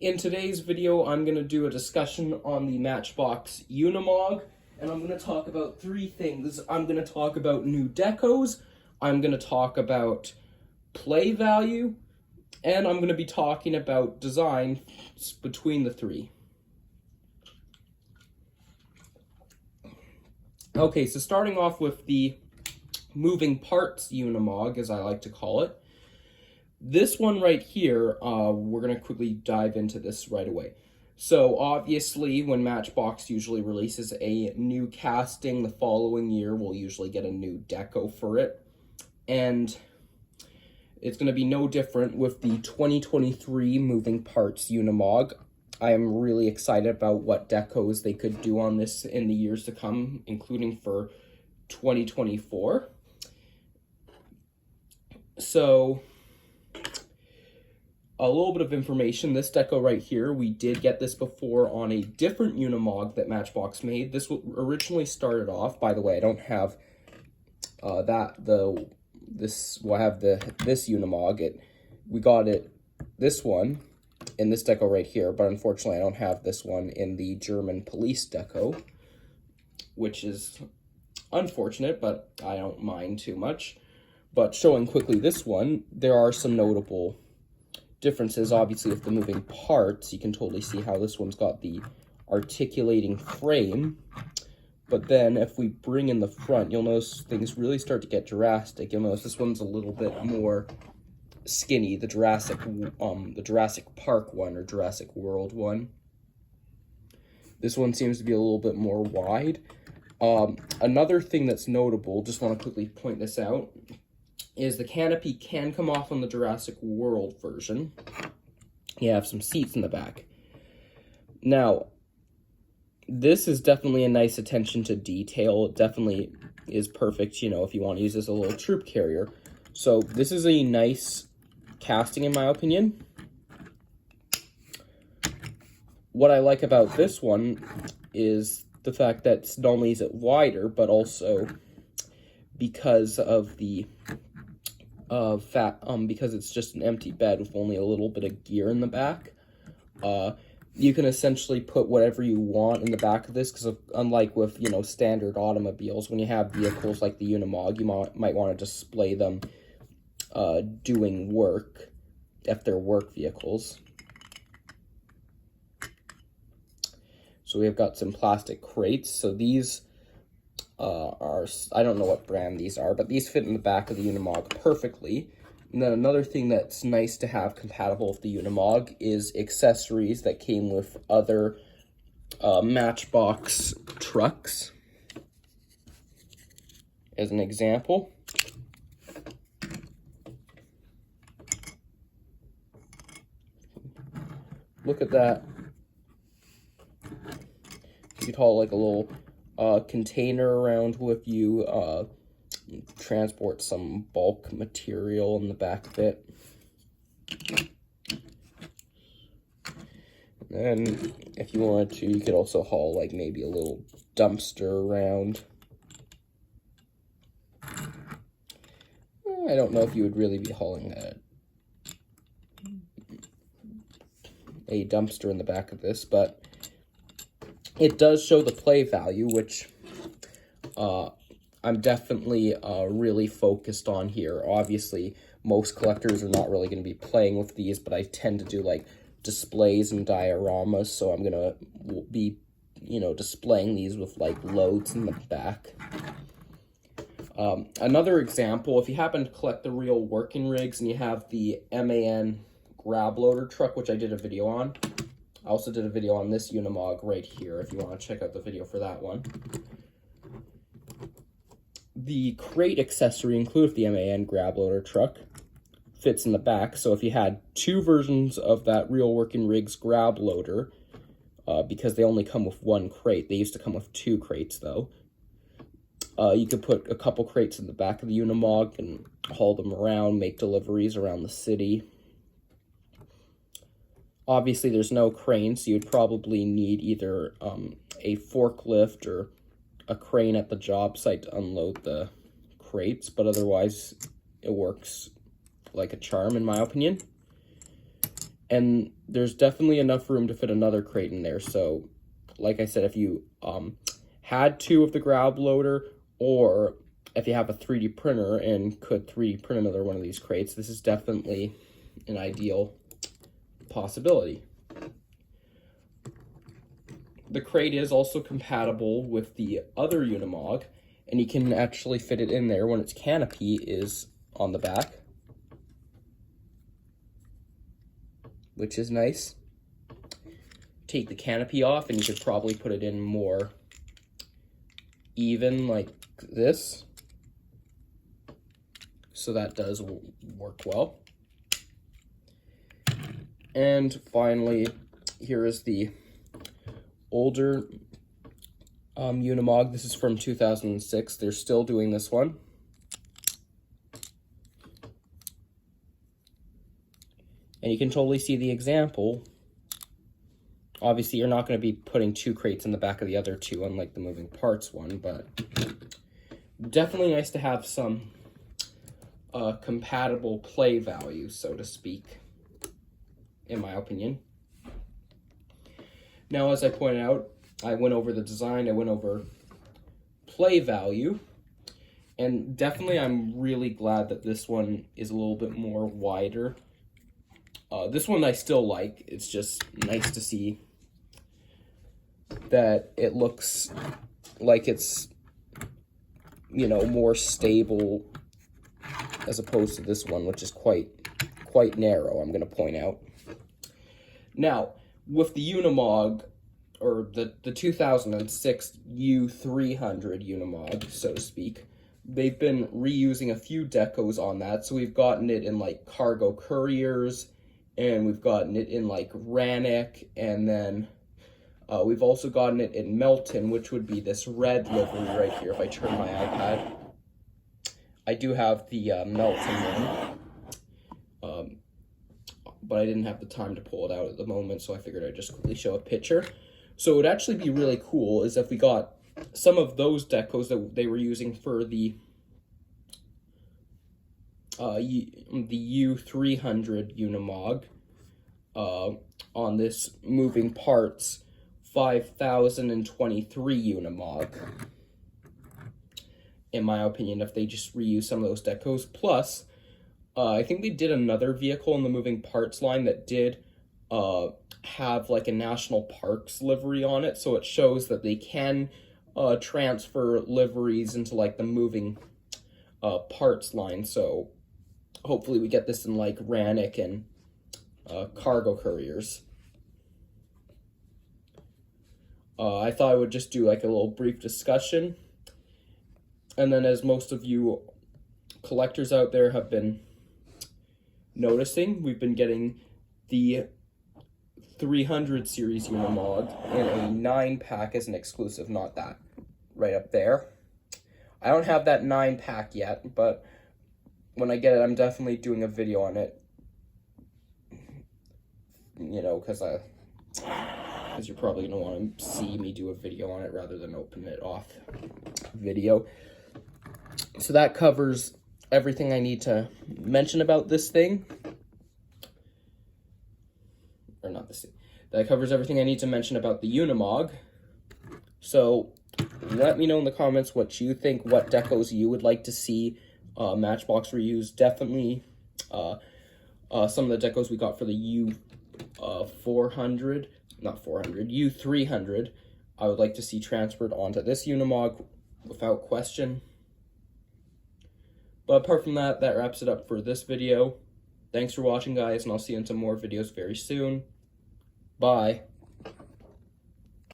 In today's video, I'm going to do a discussion on the Matchbox Unimog, and I'm going to talk about three things. I'm going to talk about new decos, I'm going to talk about play value, and I'm going to be talking about design between the three. Okay, so starting off with the moving parts Unimog, as I like to call it. This one right here, we're going to quickly dive into this right away. So obviously, when Matchbox usually releases a new casting, the following year we'll usually get a new deco for it. And it's going to be no different with the 2023 moving parts Unimog. I am really excited about what decos they could do on this in the years to come, including for 2024. So a little bit of information, this deco right here, we did get this before on a different Unimog that Matchbox made. This originally started off, by the way, I don't have this Unimog. We got this one in this deco right here, but unfortunately I don't have this one in the German police deco, which is unfortunate, but I don't mind too much. But showing quickly this one, there are some notable differences. Obviously, with the moving parts, you can totally see how this one's got the articulating frame. But then if we bring in the front, you'll notice things really start to get drastic. You'll notice this one's a little bit more skinny, the Jurassic Park one or Jurassic World one. This one seems to be a little bit more wide. Another thing that's notable, just want to quickly point this out, is the canopy can come off on the Jurassic World version. You have some seats in the back. Now, this is definitely a nice attention to detail. It definitely is perfect, you know, if you want to use this as a little troop carrier. So this is a nice casting in my opinion. What I like about this one is the fact that not only is it wider, but also because of the because it's just an empty bed with only a little bit of gear in the back, you can essentially put whatever you want in the back of this, because unlike with, you know, standard automobiles, when you have vehicles like the Unimog, you might want to display them doing work, if they're work vehicles. So we've got some plastic crates. So these I don't know what brand these are, but these fit in the back of the Unimog perfectly. And then another thing that's nice to have compatible with the Unimog is accessories that came with other Matchbox trucks. As an example, look at that. You could haul like a little container around with you, transport some bulk material in the back of it. And then if you wanted to, you could also haul like maybe a little dumpster around. I don't know if you would really be hauling a dumpster in the back of this, but it does show the play value, which I'm definitely really focused on here. Obviously, most collectors are not really going to be playing with these, but I tend to do like displays and dioramas, so I'm going to be, you know, displaying these with like loads in the back. Another example, if you happen to collect the real working rigs and you have the MAN grab loader truck, which I did a video on. I also did a video on this Unimog right here, if you want to check out the video for that one. The crate accessory included with the MAN grab loader truck fits in the back, so if you had two versions of that real working rigs grab loader, because they only come with one crate, they used to come with two crates though, you could put a couple crates in the back of the Unimog and haul them around, make deliveries around the city. Obviously, there's no crane, so you'd probably need either a forklift or a crane at the job site to unload the crates, but otherwise, it works like a charm, in my opinion. And there's definitely enough room to fit another crate in there. So, like I said, if you had 2 of the grab loader, or if you have a 3D printer and could 3D print another one of these crates, this is definitely an ideal possibility. The crate is also compatible with the other Unimog, and you can actually fit it in there when its canopy is on the back, which is nice. Take the canopy off and you could probably put it in more even like this. So that does work well. And finally, here is the older Unimog. This is from 2006. They're still doing this one. And you can totally see the example. Obviously, you're not going to be putting 2 crates in the back of the other 2, unlike the moving parts one, but definitely nice to have some compatible play value, so to speak, in my opinion. Now, as I pointed out, I went over the design, I went over play value, and definitely I'm really glad that this one is a little bit more wider. This one I still like. It's just nice to see that it looks like it's, you know, more stable as opposed to this one, which is quite narrow, I'm going to point out. Now, with the Unimog, or the 2006 U300 Unimog, so to speak, they've been reusing a few decos on that. So we've gotten it in like cargo couriers, and we've gotten it in like Rannoch, and then we've also gotten it in Melton, which would be this red livery right here. If I turn my iPad, I do have the Melton one, but I didn't have the time to pull it out at the moment, so I figured I'd just quickly show a picture. So it would actually be really cool is if we got some of those decos that they were using for the U300 Unimog on this moving parts 5023 Unimog. In my opinion, if they just reuse some of those decos. Plus, I think they did another vehicle in the moving parts line that did have like a national parks livery on it, so it shows that they can transfer liveries into like the moving parts line. So hopefully we get this in like Rannoch and cargo couriers. I thought I would just do like a little brief discussion, and then as most of you collectors out there have been noticing, we've been getting the 300 series Unimog in a 9-pack as an exclusive, not that right up there. I don't have that 9-pack yet, but when I get it, I'm definitely doing a video on it. You know, because you're probably going to want to see me do a video on it rather than open it off video. So that covers everything I need to mention about this thing. Or not this thing. That covers everything I need to mention about the Unimog. So let me know in the comments what you think, what decos you would like to see Matchbox reuse. Definitely some of the decos we got for the U300, I would like to see transferred onto this Unimog without question. But apart from that, that wraps it up for this video. Thanks for watching, guys, and I'll see you in some more videos very soon. Bye.